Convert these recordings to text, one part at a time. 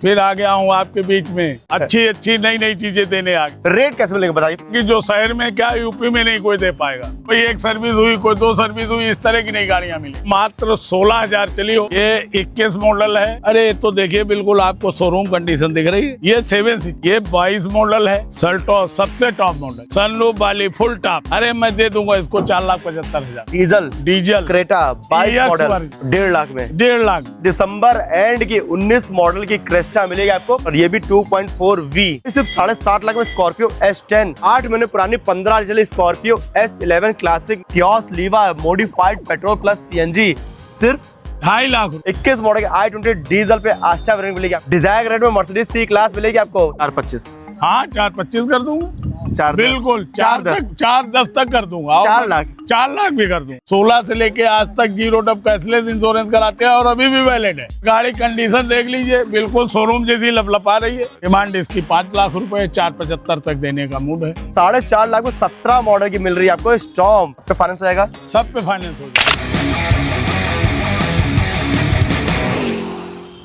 फिर आ गया हूँ आपके बीच में अच्छी अच्छी नई नई चीजें देने आ गए। रेट कैसे मिलेंगे बताइए। कि जो शहर में क्या यूपी में नहीं कोई दे पाएगा। कोई एक सर्विस हुई, कोई दो सर्विस हुई, इस तरह की नई गाड़ियाँ मिली। मात्र 16,000 चली हो। ये 21 मॉडल है। अरे तो देखिए बिल्कुल आपको शोरूम कंडीशन दिख रही है। ये 7 सीट, ये 22 मॉडल है। सल्टो सबसे टॉप मॉडल, सनरूफ वाली फुल टॉप। अरे मैं दे दूंगा इसको 4,75,000। डीजल क्रेटा 22 मॉडल 1.5 लाख में। 1.5 लाख। दिसंबर एंड की 19 मॉडल की क्रेस्टा मिलेगी आपको, और ये भी 2.4V। सिर्फ 7.5 लाख में स्कॉर्पियो S10, 8 महीने पुरानी 15 चली Scorpio S11 classic टियोस लीवा modified petrol plus CNG सिर्फ 2.5 लाख। 21 मॉडल के i20 डीजल पे आस्टा वेरिएंट मिलेगी। डिजायर रेट में मर्सिडीज C क्लास मिलेगी आपको 4.25। हाँ 4.25 कर दूंगा। 4.10 बिल्कुल 4.10 तक कर दूंगा। 4 लाख 4 लाख भी कर दूं। 16 से लेके आज तक 0 डब कैशलेस इंश्योरेंस कराते हैं और अभी भी वैलिड है। गाड़ी कंडीशन देख लीजिए, बिल्कुल शोरूम जैसी लपलपा रही है। डिमांड इसकी 5 लाख रुपए, 4.75 तक देने का मूड है। 4.5 लाख में 17 मॉडल की मिल रही है आपको स्टॉर्म पे। फाइनेंस हो जाएगा, सब पे फाइनेंस हो जाएगा।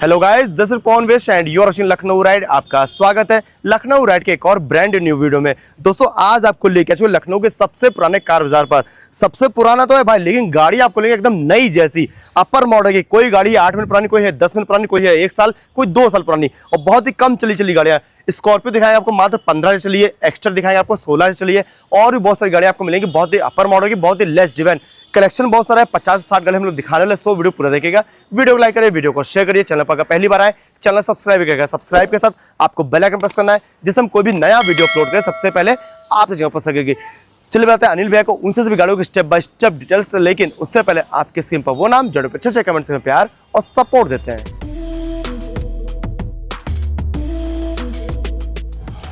Hello guys, this is Pawan Vesh and you are watching Lucknow ride. आपका स्वागत है लखनऊ राइड के एक और ब्रांड न्यू वीडियो में। दोस्तों आज आपको लेके चलो लखनऊ के सबसे पुराने कार बाजार पर। सबसे पुराना तो है भाई, लेकिन गाड़ी आपको लेंगे एकदम नई जैसी, अपर मॉडल की। कोई गाड़ी 8 महीने पुरानी, कोई है 10 महीने पुरानी, कोई है 1 साल, कोई 2 साल पुरानी, और बहुत ही कम चली गाड़ियां। स्कॉर्पियो दिखाएंगे आपको मात्र 15 से चली है, एक्स्ट्रा दिखाएंगे आपको 16 से चली है, और भी बहुत सारी गाड़ियां आपको मिलेंगी बहुत ही अपर मॉडल की, बहुत ही लेस डिमांड। कलेक्शन बहुत सारा है, 50 से 60 गाड़ी हम लोग दिखाने वाले। सो वीडियो पूरा देखिएगा। वीडियो को लाइक करिए, वीडियो को शेयर करिए, चैनल पर पहली बार आए चैनल सब्सक्राइब करिएगा। सब्सक्राइब के साथ आपको बेल आइकन प्रेस करना है, जिससे हम कोई भी नया वीडियो अपलोड करें सबसे पहले आप जगह पहुंच सकेगी। चलिए बताते हैं अनिल भैया को, उनसे सभी गाड़ियों की स्टेप बाय स्टेप डिटेल्स। लेकिन उससे पहले आपके स्क्रीन पर वो नाम जोड़ो, अच्छे कमेंट्स में प्यार और सपोर्ट देते हैं।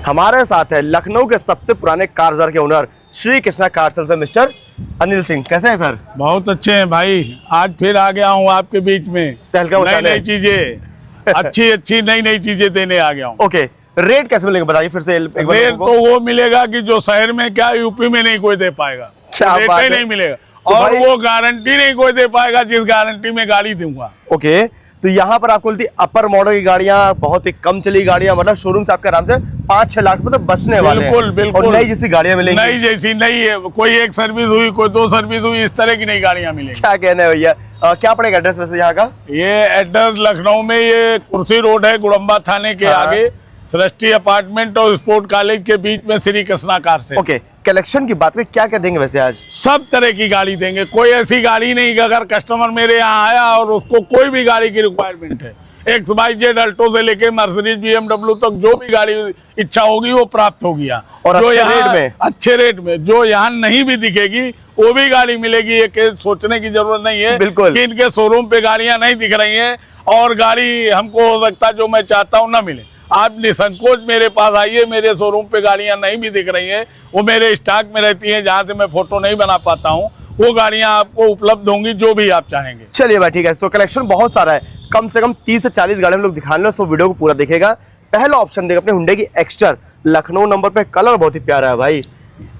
हमारे साथ है लखनऊ के सबसे पुराने कार बाजार के owner Shri Krishna car sales mister Anil Singh. कैसे हैं सर? बहुत अच्छे हैं भाई। आज फिर आ गया हूँ आपके बीच में नई नई चीजें अच्छी नई नई चीजें देने आ गया हूँ। ओके, रेट कैसे मिलेंगे बताइए फिर से। रेट तो वो मिलेगा कि जो शहर में क्या यूपी में नहीं कोई दे पाएगा। रेट ही नहीं मिलेगा, तो और वो गारंटी नहीं कोई दे पाएगा जिस गारंटी में गाड़ी दूंगा। ओके, तो यहाँ पर आपको अपर मॉडल की गाड़ियां, बहुत ही कम चली गाड़ियां, मतलब शोरूम से आपके आराम से 5-6 लाख मतलब बचने वाले हैं। बिल्कुल और नई जैसी गाड़ियां मिलेंगी। नई जैसी नहीं है, कोई एक सर्विस हुई, कोई 2 सर्विस हुई, इस तरह की नई गाड़ियां मिलेंगी। क्या कहना है भैया, क्या पड़ेगा एड्रेस वैसे यहाँ का? ये एड्रेस लखनऊ में ये कुर्सी रोड है, गुड़म्बा थाने के आगे, सृष्टि अपार्टमेंट और स्पोर्ट कॉलेज के बीच में श्री कृष्णा कार से। ओके, कलेक्शन की बात में क्या क्या देंगे वैसे आज? सब तरह की गाड़ी देंगे। कोई ऐसी गाड़ी नहीं कि अगर कस्टमर मेरे यहाँ आया और उसको कोई भी गाड़ी की रिक्वायरमेंट है, XYZ अल्टो से लेके मर्सिडीज BMW तक जो भी गाड़ी इच्छा होगी वो प्राप्त होगी। और जो अच्छे रेट में, अच्छे रेट में जो यहाँ नहीं भी दिखेगी वो भी गाड़ी मिलेगी। ये सोचने की जरूरत नहीं है बिल्कुल कि इनके शोरूम पे गाड़ियां नहीं दिख रही हैं और गाड़ी हमको हो सकता जो मैं चाहता हूँ ना मिले। आप निसंकोच मेरे पास आइए, मेरे शोरूम पे गाड़ियां नहीं भी दिख रही हैं, वो मेरे स्टॉक में रहती हैं, जहां से मैं फोटो नहीं बना पाता हूं, वो गाड़ियां आपको उपलब्ध होंगी जो भी आप चाहेंगे। चलिए भाई ठीक है, तो कलेक्शन बहुत सारा है, कम से कम 30 से 40 गाड़ी हम लोग दिखाने लो। सो वीडियो को पूरा देखेगा। पहला ऑप्शन देगा अपने हुंडई की एक्स्टर, लखनऊ नंबर पे, कलर बहुत ही प्यारा है भाई।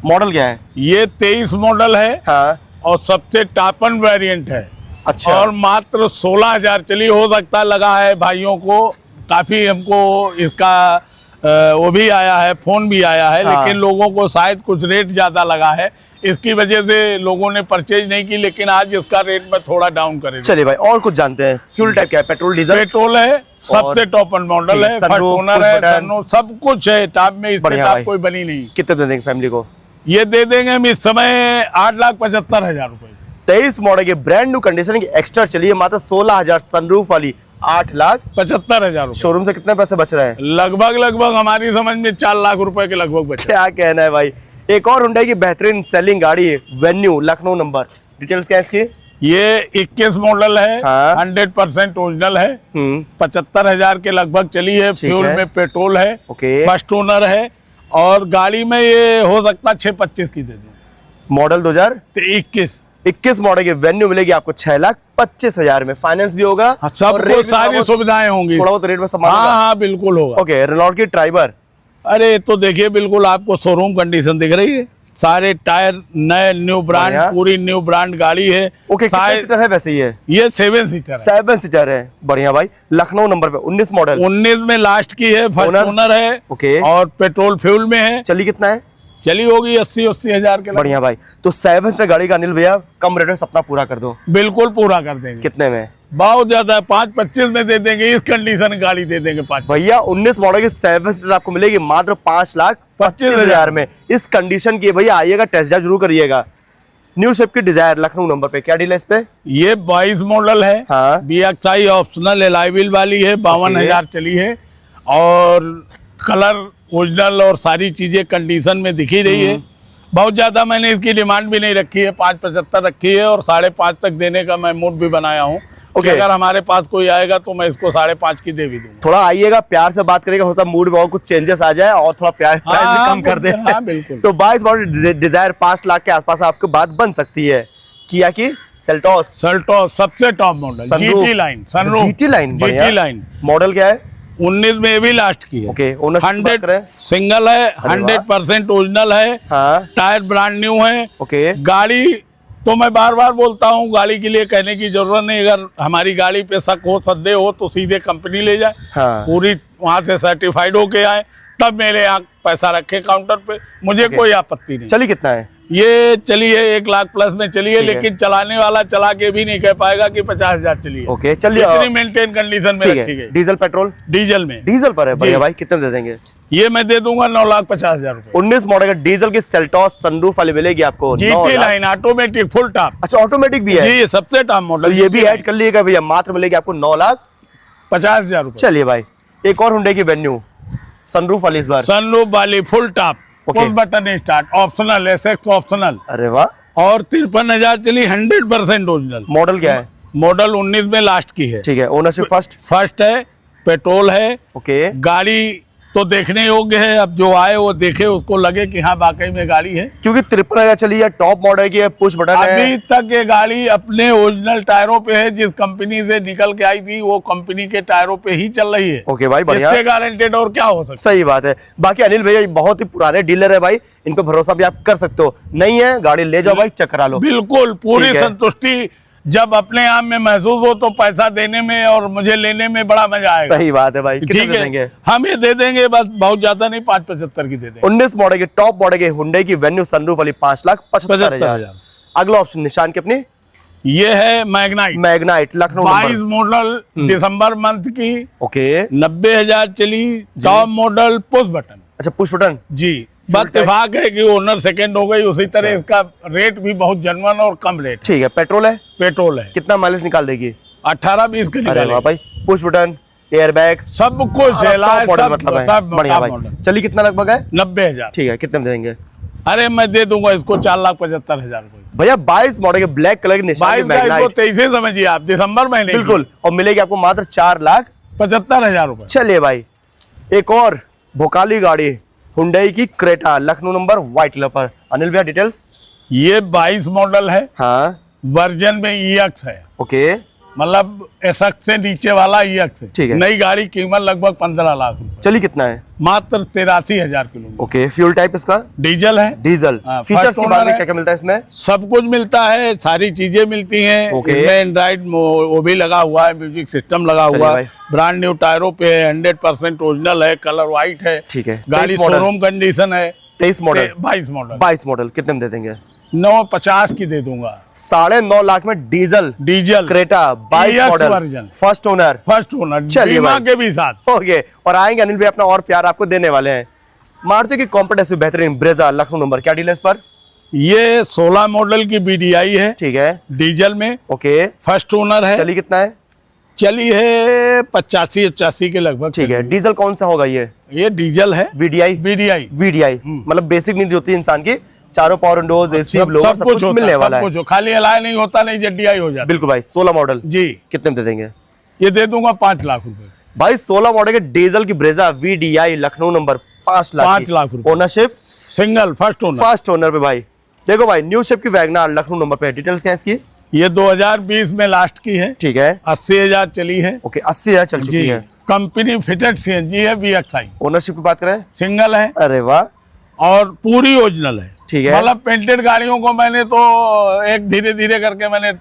मॉडल क्या है? ये 23 मॉडल है। हाँ, और सबसे टॉप एंड वेरिएंट है। अच्छा, और मात्र 16,000 चली। हो सकता लगा है भाइयों को, काफी हमको इसका वो भी आया है, फोन भी आया है। हाँ। लेकिन लोगों को शायद कुछ रेट ज्यादा लगा है, इसकी वजह से लोगों ने परचेज नहीं की, लेकिन आज इसका रेट में थोड़ा डाउन करेंगे। चलिए भाई, और कुछ जानते हैं। फ्यूल टाइप क्या है? Petrol diesel? पेट्रोल है, सबसे टॉप एंड मॉडल है, फर्स्ट ओनर है, सब कुछ है टॉप में। इसके टॉप कोई बनी नहीं। कितने दे देंगे फैमिली को? ये दे देंगे हम इस समय 8,75,000 रुपए। 23 मॉडल के ब्रांड न्यू कंडीशन की एक्स्ट्रा चलिए मात्र 16,000, सनरूफ वाली 8,75,000। शोरूम से कितने पैसे बच रहे हैं? लगभग हमारी समझ में 4 लाख रुपए के लगभग बचे। क्या कहना है भाई। एक और हुंडई की बेहतरीन सेलिंग गाड़ी है, वेन्यू, लखनऊ नंबर। डिटेल्स क्या है इसकी? ये 21 मॉडल है। हाँ। 100% ओरिजिनल है। 75,000 के लगभग चली है। फ्यूल में पेट्रोल है। फर्स्ट ओनर है, और गाड़ी में ये हो सकता 625 की दे दे। मॉडल 2021 मॉडल की वेन्यू मिलेगी आपको 6,25,000 में। फाइनेंस भी होगा। सब सारी सुविधाएं होंगी। थोड़ा बहुत रेट में सामान। हाँ बिल्कुल होगा। ओके, रेनॉल्ट की ट्राइबर। अरे तो देखिए बिल्कुल आपको शोरूम कंडीशन दिख रही है। सारे टायर नए, न्यू ब्रांड, बढ़िया। पूरी न्यू ब्रांड गाड़ी है। ओके, कितने सारे- सीटर है वैसे ये 7 सीटर है। 7 सीटर है, बढ़िया भाई। लखनऊ नंबर पे 19 मॉडल, 19 में लास्ट की है, फर्स्ट ओनर? ओनर है। ओके। और पेट्रोल फ्यूल में है। चली कितना है? चली होगी 80 हजार के लगभग। बढ़िया भाई। तो 7 सीटर गाड़ी का अनिल भैया कम रेट में सपना पूरा कर दो, बिल्कुल पूरा कर देंगे। कितने में? बहुत ज्यादा है, 5-25 में दे देंगे। इस कंडीशन गाड़ी दे देंगे 5। भैया 19 मॉडल की 7 सीटर आपको मिलेगी मात्र 5,25,000 में। इस कंडीशन की भैया आइएगा, टेस्ट ड्राइव जरूर करिएगा। न्यू शेप की डिजायर लखनऊ नंबर पे, क्या डील है इस पे? ये 22 मॉडल है। हाँ। BXI ऑप्शनल एलॉय व्हील वाली है, 52,000 चली है। और कलर ओरिजिनल और सारी चीजें कंडीशन में दिखी रही है। बहुत ज्यादा मैंने इसकी डिमांड भी नहीं रखी है, 5,75 रखी है। और 5.5 तक देने का मैं मूड भी बनाया हूँ। ओके। अगर हमारे पास कोई आएगा तो मैं इसको 5.5 की दे भी दूंगा। थोड़ा आइएगा, प्यार से बात करेगा, हो सकता मूड में और कुछ चेंजेस आ जाए और थोड़ा प्राइस भी कम कर दे। हाँ, बिल्कुल। तो 22 मॉडल डिजायर 5 लाख के आसपास आपको बात बन सकती है। किया की सेल्टोस सबसे top model, GT line, sunroof, GT line, GT line. Model क्या है? 19 में ये भी लास्ट की है। ओके, ओनरशिप की बात 100 करें? सिंगल है, वाह। 100% ओरिजिनल है। हाँ। टायर ब्रांड न्यू है। ओके। गाड़ी तो मैं बार बार बोलता हूँ, गाड़ी के लिए कहने की जरूरत नहीं। अगर हमारी गाड़ी पे शक हो, संदेह हो तो सीधे कंपनी ले जाए। हाँ। पूरी वहां से सर्टिफाइड होके आए, तब मेरे यहाँ पैसा रखे काउंटर पे, मुझे ओके। कोई आपत्ति नहीं। चली कितना है? ये चली है 1 लाख प्लस में चली है, ठीक है। लेकिन चलाने वाला चला के भी नहीं कह पाएगा कि 50,000 चली है। ओके, चलिए। इतनी मेंटेन कंडीशन में ठीक रखी है। गई। Diesel petrol? डीजल में, डीजल पर है, जी। बढ़िया भाई। कितने दे देंगे? ये मैं दे दूंगा 9,50,000 रुपए। 19 मॉडल का डीजल की सेल्टोस सनरूफ वाली मिलेगी आपको 9 GT lakh. Line automatic full top. अच्छा, ऑटोमेटिक भी है? जी, ये सबसे टॉप तो मॉडल। ये भी ऐड कर लीजिएगा भैया, मात्र मिलेगी आपको 9,50,000 रुपए। चलिए भाई, एक और हुंडई की वेन्यू सनरूफ वाली इस बार। सनरूफ वाली full top, okay. Push button start, optional, SX optional. अरे वाह। और 53,000 चली, 100% ओरिजिनल। मॉडल क्या है? मॉडल 19 में लास्ट की है। ठीक है। ओनरशिप फर्स्ट है, पेट्रोल है। ओके। गाड़ी तो देखने योग्य है, अब जो आए वो देखे, उसको लगे कि हाँ वाकई में गाड़ी है। क्योंकि 53,000 चली है, टॉप मॉडल की है, पुश बटन अभी है। तक ये गाड़ी अपने ओरिजिनल टायरों पे है, जिस कंपनी से निकल के आई थी वो कंपनी के टायरों पे ही चल रही है। ओके भाई, बढ़िया। इससे गारंटेड और क्या हो सकता सही बात है। बाकी अनिल भैया बहुत ही पुराने डीलर है भाई, इन पे भरोसा भी आप कर सकते हो। नहीं है गाड़ी ले जाओ भाई, चेक करा लो। बिल्कुल पूरी ठीक है। संतुष्टि जब अपने आप में महसूस हो तो पैसा देने में और मुझे लेने में बड़ा मजा आएगा। सही बात है भाई। कितने ठीक दे है, देंगे? हम ये दे देंगे, बस बहुत ज्यादा नहीं, 5,75 की दे देंगे। 19 मॉडल की टॉप मॉडल की हुंडई की वेन्यू सनरूफ वाली 5,75,000। 75,000। अगला ऑप्शन निशान की अपनी ये है Magnite, Magnite Lucknow 22 number. Model, दिसंबर मंथ की, ओके। 90,000 चली, टॉप मॉडल, पुश बटन। अच्छा, पुश बटन। जी, बस इत्तेफाक है कि ओनर सेकंड हो गई, उसी तरह इसका रेट भी बहुत जनवन और कम रेट। ठीक है। पेट्रोल है? पेट्रोल है, कितना माइलेज निकाल देगी? 18-20 के अरे वाह निकालेगा। भाई, पुश बटन, एयर बैग, सब कुछ है, मतलब है। सब बढ़िया top भाई। model। चली कितना लगभग है? 90,000। ठीक है। कितने में देंगे अरे मैं दे दूंगा इसको 4,75,000 रुपए। भैया? 22 मॉडल के ब्लैक कलर की निशान 22 की का इसको मैग्नाइट, 23 समझिए आप, दिसंबर महीने की। बिल्कुल, और मिलेगी आपको मात्र 4,75,000 रुपए। चलिए भाई, एक और भोकाली गाड़ी हुंडई की Creta Lucknow number white colour पर। अनिल भैया डिटेल्स? ये 22 मॉडल है, हाँ। वर्जन में EX है, ओके। मतलब SX से नीचे वाला EX है। ठीक है। नई गाड़ी कीमत लगभग 15 लाख रुपए, चली कितना है? मात्र 83,000 किलोमीटर। ओके। फ्यूल टाइप इसका डीजल है। डीजल। हाँ, फीचर्स first की बात owner में है। क्या क्या मिलता है इसमें? सब कुछ मिलता है, सारी चीजें मिलती हैं। ओके। इसमें एंड्रॉइड वो भी लगा हुआ है, म्यूजिक सिस्टम लगा चलिए हुआ भाई। है, ब्रांड न्यू टायरों पे है, 100% ओरिजिनल है, कलर व्हाइट है। ठीक है। गाड़ी 23 मॉडल। शोरूम कंडीशन है। 23 मॉडल। 22 मॉडल, 22 मॉडल कितने में दे देंगे? 950 की दे दूंगा। 9.5 लाख में diesel diesel Creta 22 EX model, version, first owner. First owner, चलिए बीमा भाई। के भी साथ। ओके। और आएंगे अनिल भाई, अपना और प्यार आपको देने वाले हैं। मारुति की कॉम्पिटेटिव बेहतरीन ब्रेजा लखनऊ नंबर, क्या डील है इस पर? ये 16 मॉडल की BDI है, ठीक है। डीजल में, ओके। फर्स्ट ओनर है। चली कितना है? चली है 85-85 के लगभग। ठीक है। डीजल कौन सा होगा ये डीजल है, VDI? BDI। VDI मतलब बेसिक नीड होती है इंसान की, चारों पावर विंडोज, एसी, ब्लोअर, सब कुछ होता मिलने है, वाला सब है। कुछ हो, खाली अलाय नहीं होता, नहीं DI हो जाता। बिल्कुल भाई। 16 मॉडल जी, कितने में दे देंगे? ये दे दूंगा 5 लाख रुपए। भाई 16 मॉडल के डीजल की Brezza VDI Lucknow number 5 lakh 5 lakh रुपए। Ownership single, first owner. First owner पे भाई। देखो भाई, न्यू शेप की वैगनार लखनऊ नंबर पे। डिटेल्स क्या है इसकी? ये 2020 में लास्ट की है, ठीक है। 80,000 चली है। ओके। 80,000 चल चुकी जी, है। कंपनी फिटेड CNG है, BXI, ओनरशिप की बात करें? सिंगल है अरे वाह। और पूरी ओरिजिनल है। ठीक है। मतलब पेंटेड गाड़ियों को मैंने तो एक धीरे धीरे करके मैंने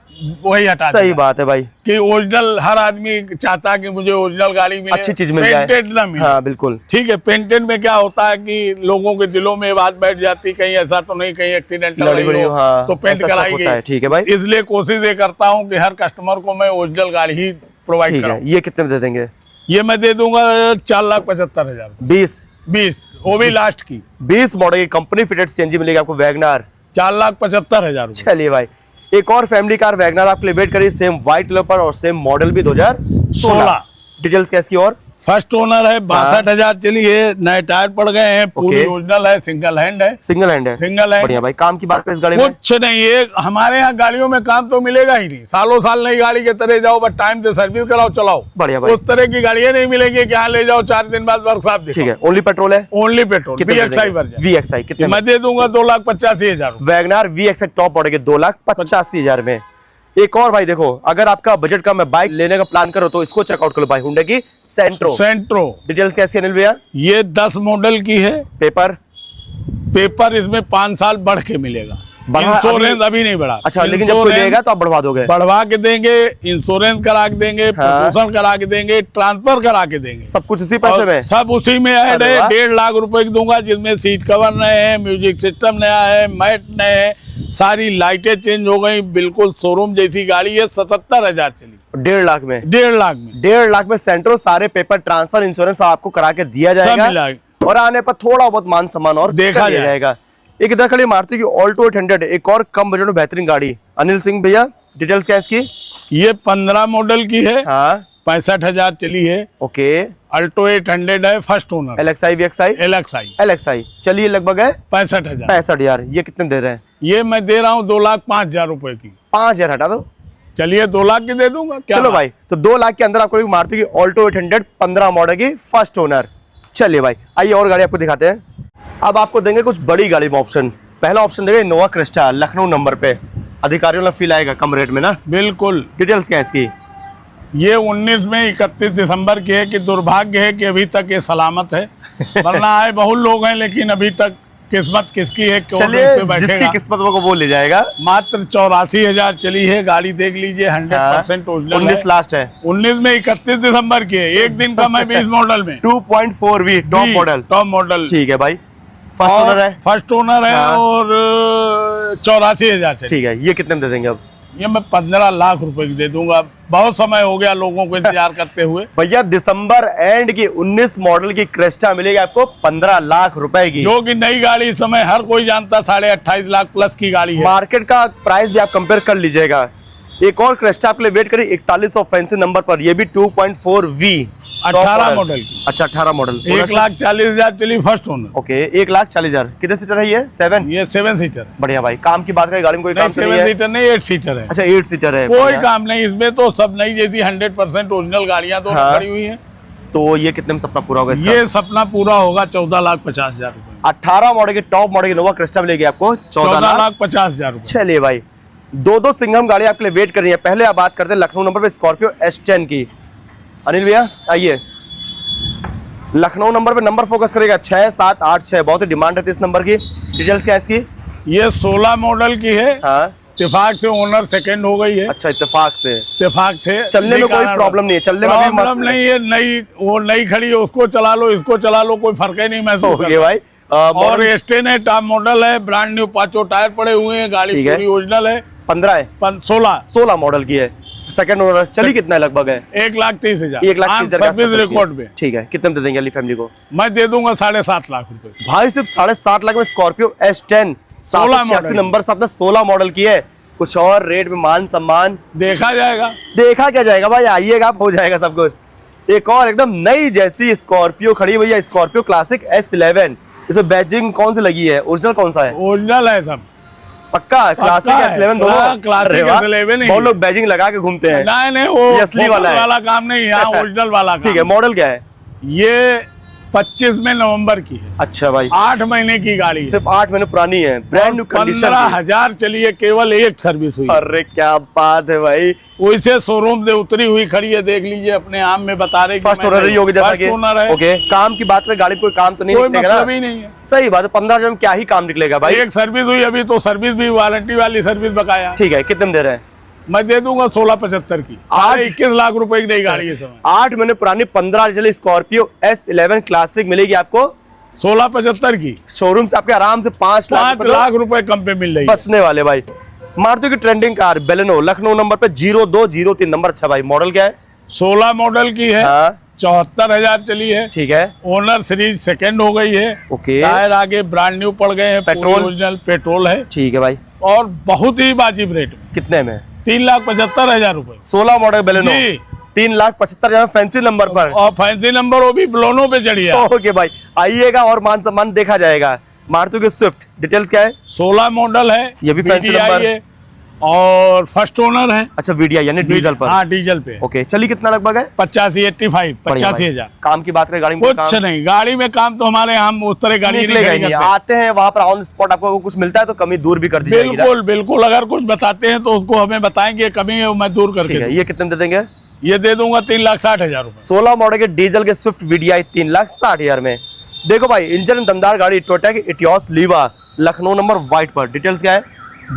वही हटा सही दिया बात है भाई, कि ओरिजिनल हर आदमी चाहता है कि मुझे ओरिजिनल गाड़ी मिले, अच्छी चीज मिल जाए, पेंटेड ना मिले। हाँ बिल्कुल। ठीक है, पेंटेड में क्या होता है कि लोगों के दिलों में बात बैठ जाती, कहीं ऐसा तो नहीं, कहीं एक्सीडेंट हाँ, तो पेंट ऐसा शक कराई होता है। गई। ठीक है भाई, इसलिए कोशिश ये करता हूँ कि हर कस्टमर को मैं ओरिजिनल गाड़ी ही प्रोवाइड ठीक है। कराऊं। ये कितने में दे देंगे? ये मैं दे दूंगा 4,75,000। 20 वो भी लास्ट की 20 मॉडल की कंपनी फिटेड सीएनजी मिलेगी आपको वैगनार, 4,75,000। चलिए भाई, एक और फैमिली कार वैगनार आपके लिए वेट करिए, सेम व्हाइट कलर पर और सेम मॉडल भी 2016। डिटेल्स कैसी और फर्स्ट ओनर है, 62,000 चली है, नए टायर पड़ गए हैं, पूरी ओके। ओरिजिनल है, सिंगल हैंड है। सिंगल हैंड है, सिंगल हैंड। बढ़िया भाई। काम की बात करें इस गाड़ी में, कुछ नहीं है हमारे यहाँ गाड़ियों में काम तो मिलेगा ही नहीं, सालों साल नई गाड़ी के तरह जाओ, बस टाइम से सर्विस कराओ चलाओ। बढ़िया भाई। उस तरह की गाड़ियां नहीं मिलेगी कि यहाँ ले जाओ 4 दिन बाद वर्कशॉप देखो। ठीक है। ओनली पेट्रोल है, only petrol, VXI version. VXI कितने में? मैं दे दूंगा 2,85,000। वैगनार VXI टॉप मॉडल के 2,85,000 में। एक और भाई देखो, अगर आपका बजट कम है, बाइक लेने का प्लान करो तो इसको चेकआउट करो भाई, हुंडई की सेंट्रो। सेंट्रो डिटेल्स कैसी है अनिल भैया? ये 10 मॉडल की है। पेपर इसमें 5 साल बढ़ के मिलेगा, बढ़ा- इंश्योरेंस अभी नहीं बढ़ा। अच्छा, लेकिन जब कोई लेगा तो आप बढ़वा दोगे? बढ़वा के देंगे, इंश्योरेंस करा के देंगे, प्रदूषण करा के देंगे, ट्रांसफर करा के देंगे, सब कुछ उसी पैसे और में? सब उसी में ऐड अरे है। वाह। 1.5 लाख रुपए की दूंगा, जिसमें सीट कवर नए हैं, म्यूजिक सिस्टम नया है, मैट नए है, सारी लाइटें चेंज हो गई, बिल्कुल शोरूम जैसी गाड़ी है। 77,000 चली, 1.5 लाख में? 1.5 लाख में 1.5 लाख में सेंट्रो, सारे पेपर, ट्रांसफर, इंश्योरेंस आपको करा के दिया सब जाएगा, मिला। और आने पर थोड़ा बहुत मान सम्मान और देखा कर दिया जाएगा। एक इधर खड़ी मारुति की ऑल्टो 800, एक और कम बजट में बेहतरीन गाड़ी। अनिल सिंह भैया, डिटेल्स क्या है इसकी? ये 15 मॉडल की है, हाँ 65,000 चली है। ओके। अल्टो 800 है, first owner. LXI VXI? LXI चलिए, लगभग है 65,000। 65,000। ये कितने दे रहे हैं? ये मैं दे रहा हूँ 2,05,000 रुपए की। 5,000 हटा दो, चलिए 2 लाख की दे दूंगा। क्या चलो भाई, तो 2 लाख के अंदर आपको एक मारुति की ऑल्टो 800 15 मॉडल की फर्स्ट ओनर। चलिए भाई, आइए और गाड़ी आपको दिखाते हैं। अब आपको देंगे कुछ बड़ी गाड़ी में ऑप्शन। पहला ऑप्शन देंगे इनोवा क्रिस्टा, लखनऊ नंबर पे, अधिकारियों ने फील आएगा कम रेट में ना। बिल्कुल। डिटेल्स क्या है इसकी? ये 19 में 31 दिसंबर की है, कि दुर्भाग्य है कि अभी तक ये सलामत है, वरना आए बहुत लोग हैं, लेकिन अभी तक किस्मत किसकी है, कौन चलिए, इस पे बैठेगा। जिसकी किस्मत वो वो ले जाएगा। मात्र 84,000 चली है, गाड़ी देख लीजिए, 100% ओरिजिनल 19 लास्ट है। 19 में 31 दिसंबर की है, एक दिन कम है 20 मॉडल में। 2.4V top model. ठीक है भाई, फर्स्ट ओनर है? फर्स्ट ओनर है। हाँ। और 84,000 चली। ठीक है। ये कितने में दे देंगे अब? ये मैं 15 लाख रुपए की दे दूंगा, बहुत समय हो गया लोगों को इंतजार करते हुए। भैया, दिसंबर एंड की 19 मॉडल की क्रेस्टा मिलेगी आपको 15 लाख रुपए की, जो कि नई गाड़ी इस समय हर कोई जानता, 28.5 लाख प्लस की गाड़ी है। मार्केट का प्राइस भी आप कंपेयर कर लीजिएगा। एक और क्रेस्टा आपके लिए वेट करिए 4100 फैंसी नंबर पर, ये भी 2.4V 18 मॉडल की। अच्छा, 18 मॉडल। 1,40,000 चली, फर्स्ट ओनर। ओके, 1,40,000। कितने सीटर है ये? 7? ये 7 सीटर। बढ़िया भाई। काम की बात करें, गाड़ी में कोई काम तो नहीं 7 है? सीटर नहीं, 8 सीटर है। अच्छा, 8 सीटर है। कोई बढ़िया। काम नहीं इसमें, तो सब नई जैसी 100% ओरिजिनल गाड़ियां तो हाँ। खड़ी हुई हैं। तो ये कितने में सपना पूरा होगा इसका? ये सपना पूरा होगा 14,50,000 रुपए। 18 मॉडल की टॉप मॉडल की नोवा क्रिस्टा मिलेगी आपको 14,50,000 रुपए। चलिए भाई, दो सिंघम गाड़ी आपके लिए वेट कर रही है। पहले आप बात करते हैं लखनऊ नंबर पे स्कॉर्पियो S10 की। अनिल भैया आइए, लखनऊ नंबर पे नंबर फोकस करेगा 6, 7, 8, 6, बहुत ही डिमांड रहती है इस नंबर की। डिटेल्स क्या है इसकी? ये 16 मॉडल की है। हाँ, इत्तेफाक से ओनर सेकंड हो गई है। अच्छा, इत्तेफाक से। इत्तेफाक से चलने में कोई प्रॉब्लम नहीं है, चलने में भी मस्त प्रॉब्लम नहीं है। नई वो नई खड़ी है, उसको चला लो, इसको चला लो, कोई फर्क ही नहीं महसूस हो गया भाई। और S10 है, टॉप मॉडल है, ब्रांड न्यू, 5 टायर पड़े हुए हैं, गाड़ी ठीक है। पूरी ओरिजिनल है। 15 है? 16 मॉडल की है, सेकंड ओनर। चली कितना है लगभग? है 1,30,000। 1,30,000 सर्विस रिकॉर्ड पे। ठीक है। कितने में दे देंगे अली फैमिली को? मैं दे दूंगा 7.5 लाख रुपए। भाई, सिर्फ 7.5 लाख में स्कॉर्पियो S10 786 नंबर से अपना 16 मॉडल की है। कुछ और रेट में मान सम्मान देखा जाएगा। देखा क्या जाएगा भाई, आइएगा आप, हो जाएगा सब कुछ। एक और एकदम नई जैसी स्कॉर्पियो खड़ी है भैया, स्कॉर्पियो क्लासिक S11। इसमें बैजिंग कौन सी लगी है? ओरिजिनल कौन सा है? ओरिजिनल है सब। पक्का क्लासिक S11 दोनों? क्लासिक S11 ही। बहुत लोग बैजिंग लगा के घूमते हैं। नहीं, वो ये असली वाला है। वाला काम नहीं, यहाँ ओरिजिनल वाला काम। ठीक है। मॉडल क्या है? ये 25 में नवंबर की है। अच्छा भाई, 8 महीने की गाड़ी है, सिर्फ 8 महीने पुरानी है, ब्रांड न्यू कंडीशन। 15,000 चली है, केवल एक सर्विस हुई। अरे क्या बात है भाई, वैसे शोरूम से उतरी हुई खड़ी है, देख लीजिए अपने आम में बता रहे। फर्स्ट ओनर ही होगी जैसा कि। ओनर है। ओके, काम की बात करें, गाड़ी कोई काम तो नहीं कोई निकलेगा मतलब ना? ही नहीं है। सही बात है, 15,000 में क्या ही काम निकलेगा भाई। एक सर्विस हुई अभी, तो सर्विस भी वारंटी वाली सर्विस बकाया। ठीक है, कितने में दे रहे हैं? मैं दे दूंगा 16,75 की। 21 लाख रुपए की नई गाड़ी है समय। 8 महीने पुरानी 15 चली स्कॉर्पियो S11 क्लासिक मिलेगी आपको 16,75 की। शोरूम से आपके आराम से 5 लाख रुपए कम पे मिल रही है। बचने वाले भाई। मारुति की trending car Baleno, Lucknow number पे 0203 नंबर। अच्छा भाई, मॉडल क्या है? 16 मॉडल की है। हाँ, 74,000 चली है। ठीक है। ओनर सीरीज सेकंड हो गई है। ओके, टायर आगे ब्रांड न्यू पड़ गए हैं। पेट्रोल? ओरिजिनल पेट्रोल है। ठीक है भाई। और बहुत ही वाजिब रेट में। कितने में? 3,75,000 रुपए। 16 मॉडल बेलेनो, जी। 3,75,000 फैंसी नंबर पर। और फैंसी नंबर वो भी ब्लोनो पे चढ़ी है। ओके भाई, आइएगा और मान सम्मान देखा जाएगा। मारुति की स्विफ्ट डिटेल्स क्या है? 16 मॉडल है। ये भी फैंसी VDI नंबर है और फर्स्ट ओनर है। अच्छा, वीडियो यानी डीजल पर। हाँ, डीजल पे। ओके, चलिए कितना लगभग है? 85,000। काम की बात करें, गाड़ी में कुछ नहीं, गाड़ी में काम तो हमारे हम उस तरह गाड़ी निकलेगा ही नहीं नहीं। करते। आते हैं वहाँ पर ऑन स्पॉट, आपको कुछ मिलता है तो कमी दूर भी कर दी जाएगी। बिल्कुल बिल्कुल, अगर कुछ बताते हैं तो उसको हमें बताएंगे, कमी है मैं दूर ठीक करके है, ये कितने में दे देंगे? ये दे दूंगा 3,60,000 रुपए। 16 मॉडल के डीजल के स्विफ्ट VDI 3,60,000 में। देखो भाई, इंजन दमदार गाड़ी, टोयोटा की इटियोस लीवा, लखनऊ नंबर व्हाइट पर। डिटेल्स क्या है?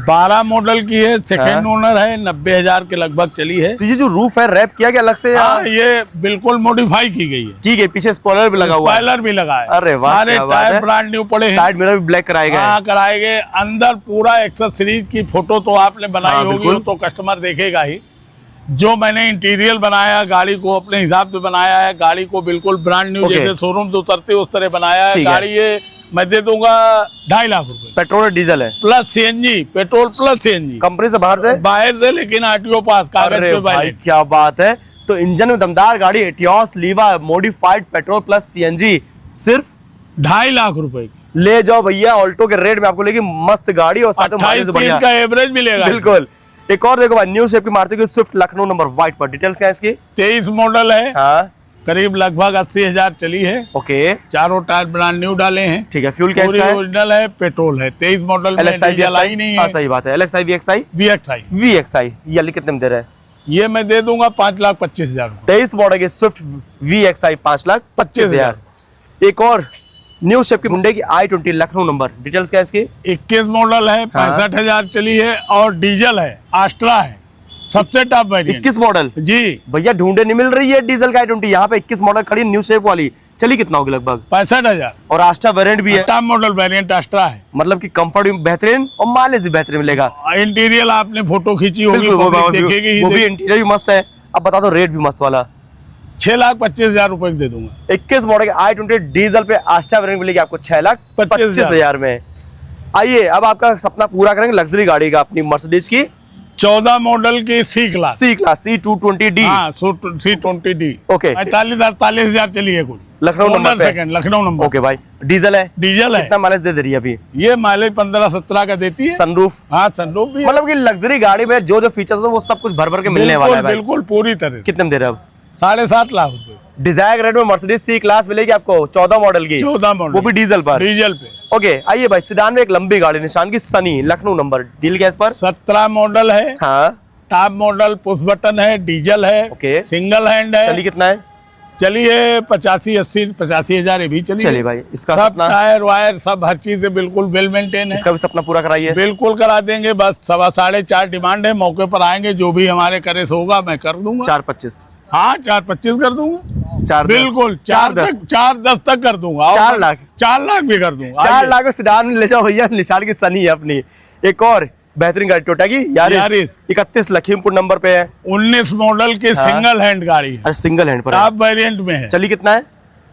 12 मॉडल की है, सेकंड हाँ। ओनर है, 90,000 के लगभग चली है। तो ये जो रूफ है रैप किया गया अलग से? हाँ, ये बिल्कुल मॉडिफाई की गई है। ठीक है, पीछे स्पॉइलर भी लगा हुआ है। स्पॉइलर भी लगा है। अरे वाह, सारे क्या बात टायर है। ब्रांड न्यू पड़े हैं। साइड मिरर भी ब्लैक कराए गए हैं। हाँ, कराए गए। अंदर पूरा एक्सेस सीरीज की फोटो तो आपने बनाई हाँ, होगी, बिल्कुल। वो तो कस्टमर देखेगा ही। जो मैंने इंटीरियर बनाया, गाड़ी को अपने हिसाब से बनाया है। गाड़ी को बिल्कुल ब्रांड न्यू ओके। जैसे शोरूम से उतरते उस तरह बनाया है। ठीक है। गाड़ी ये मैं दे दूंगा 2.5 लाख रुपए पेट्रोल और डीजल है? Plus CNG, petrol plus CNG। Company से बाहर से? बाहर से, लेकिन RTO पास, कागज अरे पे भाई, वैलिड। क्या बात है। तो इंजन में दमदार गाड़ी, Etios लीवा, modified petrol plus CNG, सिर्फ 2.5 लाख रुपए की। ले जाओ भैया, ऑल्टो के रेट में आपको लेगी मस्त गाड़ी और साथ में माइलेज 28 बढ़िया। का एवरेज मिलेगा। बिल्कुल। एक और देखो भाई, न्यू शेप की मारुति की स्विफ्ट, लखनऊ नंबर व्हाइट पर। डिटेल्स क्या है इसकी? 23 मॉडल है। हाँ, करीब लगभग 80,000 चली है। ओके, चारों टायर ब्रांड न्यू डाले हैं। ठीक है। फ्यूल क्या पूरी इसका है? ओरिजिनल है, पेट्रोल है। 23 मॉडल में LXi डीजल आई नहीं हाँ, है। सही बात है। LXi VXi VXi ये कितने में दे रहे हैं? ये मैं दे दूंगा 5,25,000 रुपए। 23 मॉडल के स्विफ्ट VXi 5,25,000। एक और न्यू शेप की हुंडई की i20 लखनऊ नंबर। डिटेल्स क्या है इसकी? 21 मॉडल है, 65,000 चली है और डीजल है, आस्ट्रा है, सबसे टॉप वेरिएंट। 21 मॉडल? जी भैया ढूंढे नहीं मिल रही है डीजल का i20। यहाँ पे 21 मॉडल खड़ी, न्यू शेप वाली। चली कितना होगी लगभग? 65,000। और आस्ट्रा वेरिएंट भी है, टॉप मॉडल वेरिएंट आस्ट्रा है। मतलब कि कंफर्ट भी बेहतरीन और माइलेज भी बेहतरीन मिलेगा। इंटीरियर आपने फोटो खींची होगी, बिल्कुल, पब्लिक देखेगी ही वो भी देखेगी। इंटीरियर भी मस्त है। अब बता दो रेट भी मस्त वाला। 6,25,000 रुपए दे दूंगा। 21 मॉडल के i20 डीजल पे आस्ट्रा वेरिएंट मिलेगी आपको 6,25,000 में। आइए अब आपका सपना पूरा करेंगे लग्जरी गाड़ी का, अपनी मर्सिडीज की 14 मॉडल की C क्लास। C220D। हाँ, C20D। ओके। 45,000 चली है कुल। लखनऊ नंबर पे। Second, Lucknow number. ओके भाई, डीजल है? डीजल है। कितना माइलेज दे रही है अभी? ये माइलेज 15-17 का देती है। सनरूफ? हाँ, सनरूफ भी है। मतलब कि लग्जरी गाड़ी में जो जो फीचर्स हो वो सब कुछ भर भर के मिलने वाला है भाई। बिल्कुल पूरी तरह। कितने में दे रहे हो अब? 7.5 लाख रुपए। डिजायर रेट में मर्सिडीज C क्लास मिलेगी आपको 14 मॉडल की। 14 मॉडल, वो भी डीजल पर। डीजल पे। ओके, आइए भाई, सेडान में एक लंबी गाड़ी, निशान की Sunny, Lucknow number. Deal gas पर? 17 मॉडल है, हाँ, टॉप मॉडल, पुश बटन है, डीजल है। ओके। सिंगल हैंड है। चली कितना है? चली है 85,000 ये भी चली। चलिए भाई, इसका सब सपना? टायर वायर सब हर चीज से बिल्कुल वेल मेंटेन है। इसका भी सपना पूरा कराइए। बिल्कुल करा देंगे, बस 4.25 डिमांड है। मौके पर आएंगे, जो भी हमारे करे से होगा मैं कर दूंगा। 4,25? हाँ, 4.25 कर दूंगा। 4,10? बिल्कुल 4.10 तक कर दूंगा। और 4 लाख? 4 लाख भी कर दूंगा। 4 लाख में सेडान में ले जाओ भैया, निशान की सनी है अपनी। एक और बेहतरीन गाड़ी टोयोटा की यारिस 31 लखीमपुर नंबर पे है। 19 मॉडल की हाँ। सिंगल हैंड गाड़ी है, अरे सिंगल हैंड पर है। टॉप वेरिएंट में है। चली कितना है?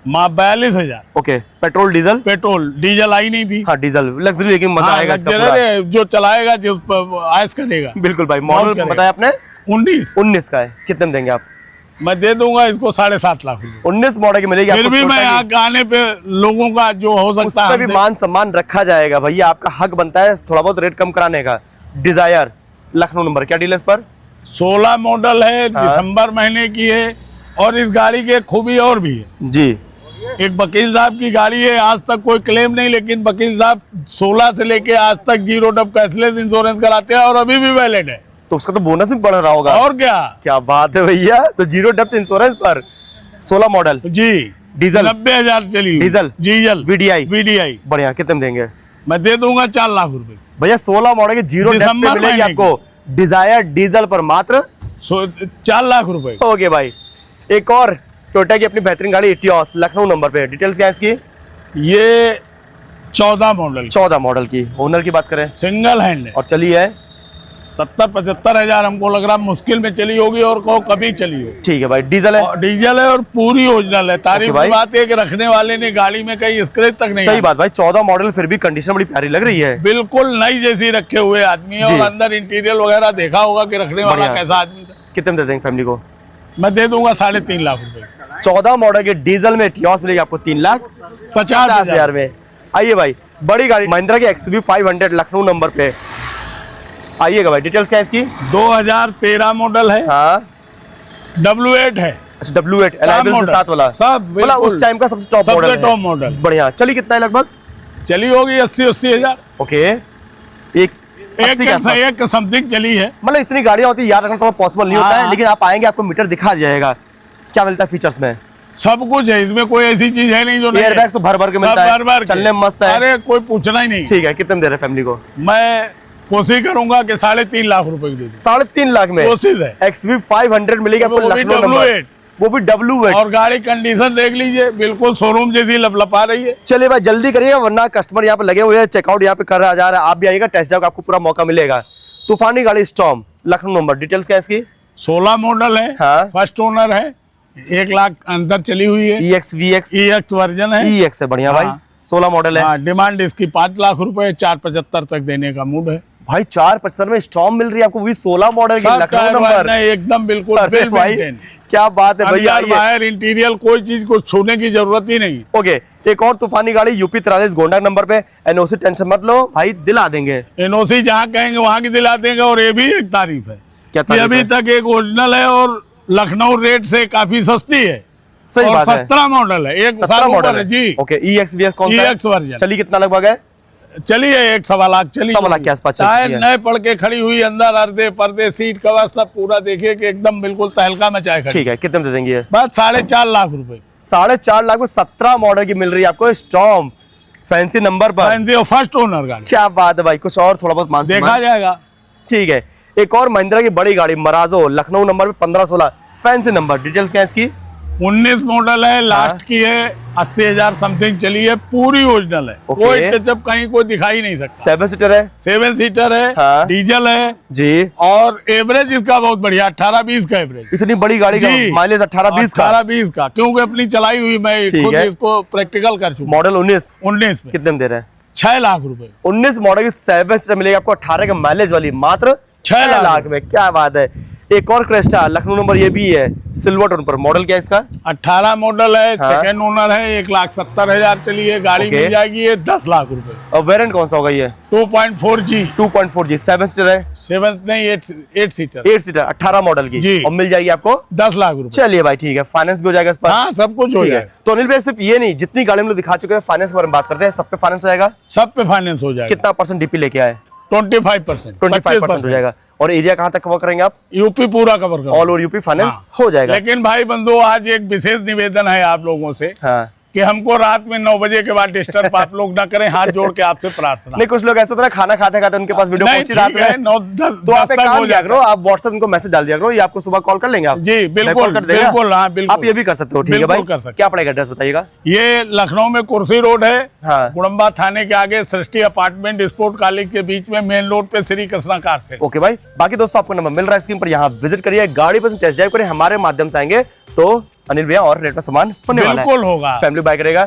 42,000। Okay, petrol diesel? Petrol, diesel आई नहीं थी। हाँ, डीजल लग्जरी, लेकिन मजा हाँ, आएगा इसका जरा पूरा। रे, जो चलाएगा, जो आयस करेगा। बिल्कुल भाई। बहुत मॉडल करेगा। बताया आपने? 19 का है। कितने में देंगे आप? मैं दे दूंगा इसको 7.5 लाख रुपए। 19 मॉडल की मिलेगी फिर आपको भी मैं टोयोटा यहाँ की। आने पे लोगों का जो हो उस सकता पे है भी हम मान सम्मान रखा जाएगा भैया, आपका हक बनता है थोड़ा बहुत रेट कम कराने का। डिजायर लखनऊ नंबर, क्या डीलर्स पर? 16 मॉडल है, हाँ। दिसंबर महीने की है। और इस गाड़ी की एक खूबी और भी है, जी, एक वकील साहब की गाड़ी है, आज तक कोई क्लेम नहीं, लेकिन वकील साहब 16 से लेके आज तक 0 डब कैशलेस इंश्योरेंस कराते हैं और अभी भी वैलिड है। तो उसका तो बोनस भी बढ़ रहा होगा। और क्या बात है भैया। तो 0 डेप्थ इंश्योरेंस पर 16 मॉडल जी, डीजल 90,000 चली हुई। डीजल वीडीआई बढ़िया। कितने में देंगे? मैं दे दूंगा 4 लाख रुपए भैया। 16 मॉडल की 0 डेप्थ पे मिलेगी आपको डिजायर डीजल पर मात्र 4 लाख रुपए। ओके भाई। एक और टोयोटा की अपनी बेहतरीन गाड़ी इटियोस लखनऊ नंबर पे, डिटेल्स क्या है इसकी? ये 14 मॉडल 14 मॉडल की। ओनर की बात करें, सिंगल हैंड है और चली है 70-75 हजार हमको लग रहा मुश्किल में चली होगी, और को कभी चली हो। ठीक है भाई। डीजल है? डीजल है और पूरी ओरिजिनल है। तारीफ भाई। की बात है कि रखने वाले ने गाड़ी में कहीं स्क्रैच तक नहीं। सही बात भाई। 14 मॉडल फिर भी कंडीशन बड़ी प्यारी लग रही है, बिल्कुल नई जैसी रखे हुए आदमी है, और अंदर इंटीरियर वगैरह देखा होगा कि रखने वाला कैसा आदमी था। कितने में दे देंगे फैमिली को? मैं दे दूंगा 3.5 लाख रुपए। 14 मॉडल के डीजल में इटियोस मिलेगी आपको 3,50,000 में। आइए भाई, बड़ी गाड़ी महिंद्रा की XUV 500 लखनऊ नंबर पे। आइएगा भाई, डिटेल्स क्या है इसकी? 2013 मॉडल है। हाँ, W8 है। अच्छा W8 अलाइबल से साथ वाला सब बोला उस टाइम का सबसे टॉप मॉडल। बढ़िया। चली कितना है लगभग? चली होगी 80-80 हजार। ओके। एक समथिंग चली है। मतलब इतनी गाड़ियां होती है, याद रखना थोड़ा पॉसिबल नहीं होता है, लेकिन आप आएंगे आपको मीटर दिखा जाएगा। क्या मिलता है फीचर्स में? सब कुछ है इसमें, कोई ऐसी चीज है नहीं जो नहीं। एयरबैग तो भर भर के मिलता है, चलने में मस्त है। अरे कोई पूछना ही नहीं। ठीक है। कितने में दे रहे फैमिली को? मैं कोशिश करूंगा कि 3.5 लाख रुपए की दे दूं। 3.5 लाख में कोशिश है। XUV 500 मिलेगी आपको लखनऊ नंबर, वो भी W8। और गाड़ी कंडीशन देख लीजिए, बिल्कुल शोरूम जैसी लपलपा रही है। चलिए भाई जल्दी करिएगा, वरना कस्टमर यहाँ पे लगे हुए हैं, चेकआउट यहाँ पे कर रहा जा रहा है। आप भी आइएगा, टेस्ट ड्राइव आपको पूरा मौका मिलेगा। तूफानी गाड़ी स्टॉर्म लखनऊ नंबर, डिटेल्स क्या है इसकी? 16 मॉडल है। हाँ। फर्स्ट ओनर है, 1 लाख अंदर चली हुई है। EX वर्जन है। EX है, बढ़िया भाई। 16 मॉडल है। डिमांड इसकी 5 लाख रुपए, 4.75 तक देने का मूड है भाई। 4.75 में स्टॉर्म मिल रही है आपको, भी 16 मॉडल की लखनऊ नंबर। एकदम बिल्कुल भाई क्या बात है भैया। बाहर इंटीरियर कोई चीज को छूने की जरूरत ही नहीं। ओके। एक और तूफानी गाड़ी UP 43 गोंडा नंबर पे। NOC टेंशन मत लो भाई, दिला देंगे। NOC जहाँ कहेंगे वहाँ की दिला देंगे। और ये भी एक तारीफ है, क्या तारीफ अभी है? तक एक ओरिजिनल है और लखनऊ रेट से काफी सस्ती है। सही बात है। 17 मॉडल है, 1 साल मॉडल है जी। ओके। EX कौन सा है? EX version. चली कितना लगभग है? चलिए 1.25 लाख चली। 1.25 लाख के आसपास चाहे नए पड़ के खड़ी हुई, अंदर अर्दे पर्दे सीट कवर सब पूरा देखिए कि एकदम बिल्कुल तहलका मचाए खड़ी। ठीक है। कितने में दे देंगे? बस 4.5 लाख रुपए। 4.5 लाख में 17 मॉडल की मिल रही है आपको स्टॉर्म फैंसी नंबर पर। फर्स्ट ओनर गाड़ी। क्या बात है भाई, कुछ और थोड़ा बहुत मान देखा जाएगा। ठीक है। एक और महिंद्रा की बड़ी गाड़ी मराजो लखनऊ नंबर पे 1516 फैंसी नंबर, डिटेल्स क्या है इसकी? 19 मॉडल है, लास्ट की है, 80,000 समथिंग चली है, पूरी ओरिजिनल है। कोई टचअप कहीं कोई दिखाई नहीं सकता। 7 सीटर है? 7 सीटर है। हाँ। डीजल है जी। और एवरेज इसका बहुत बढ़िया, 18-20 का एवरेज। इतनी बड़ी गाड़ी का माइलेज 18-20 का? 18-20 का, क्योंकि अपनी चलाई हुई, मैं खुद इसको प्रैक्टिकल कर चुका। मॉडल 19 में कितने में दे रहे हैं? 6 लाख रुपए। 19 मॉडल की 7 सीटर मिलेगी आपको 18 का माइलेज वाली, मात्र 6 लाख में। क्या बात है। एक और क्रेस्टा लखनऊ नंबर, ये भी है सिल्वर टोन पर। मॉडल क्या है इसका? 18 मॉडल है। हाँ। सेकंड ओनर है, 1,70,000 चली है। गाड़ी मिल जाएगी ये 10 लाख रुपए। और वेरिएंट कौन सा होगा ये? 2.4G। 2.4G 7 सीटर है? 7 नहीं, 8 सीटर। 8 सीटर 18 मॉडल की जी। और मिल जाएगी आपको 10 लाख रुपए। चलिए भाई ठीक है, फाइनेंस भी हो जाएगा इस पर। हाँ, सब कुछ हो जाएगा। तो अनिल भाई सिर्फ ये नहीं, जितनी गाड़ी हम लोग दिखा चुके हैं फाइनेंस के बारे में बात करते हैं, सब पे फाइनेंस हो जाएगा? सब पे फाइनेंस हो जाएगा। कितना % डीपी लेके आए? 25%। 25% हो जाएगा। और एरिया कहाँ तक कवर करेंगे आप? यूपी पूरा कवर करेंगे। ऑल ओवर यूपी फाइनेंस हो जाएगा। लेकिन भाई बंधु, आज एक विशेष निवेदन है आप लोगों से। हाँ। कि हमको रात में 9 बजे के बाद डिस्टर्ब आप लोग ना करें, हाथ जोड़ के आपसे प्रार्थना। नहीं, कुछ लोग ऐसा होता है खाना खाते खाते उनके पास वीडियो पहुंची रात में, 9-10 तो आप एक काम किया करो, आप व्हाट्सएप उनको मैसेज डाल दिया करो, ये आपको सुबह कॉल कर लेंगे आप। जी बिल्कुल बिल्कुल। हाँ बिल्कुल, आप ये भी कर सकते हो। ठीक है भाई, क्या पड़ेगा एड्रेस बताइएगा? ये लखनऊ में कुर्सी रोड है। हाँ। गुड़म्बा थाने के आगे सृष्टि अपार्टमेंट स्पोर्ट कॉलेज के बीच में, मेन रोड पे, श्री कृष्णा कार से। ओके भाई, बाकी दोस्तों आपको नंबर मिल रहा है स्क्रीन पर, यहाँ विजिट करिए, गाड़ी पर टेस्ट ड्राइव करिए, हमारे माध्यम से आएंगे तो अनिल भैया और रेट में सामान होने वाला है। बिल्कुल होगा, फैमिली बाइक रहेगा।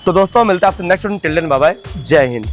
तो दोस्तों मिलता है आपसे next till then, bye bye, जय हिंद।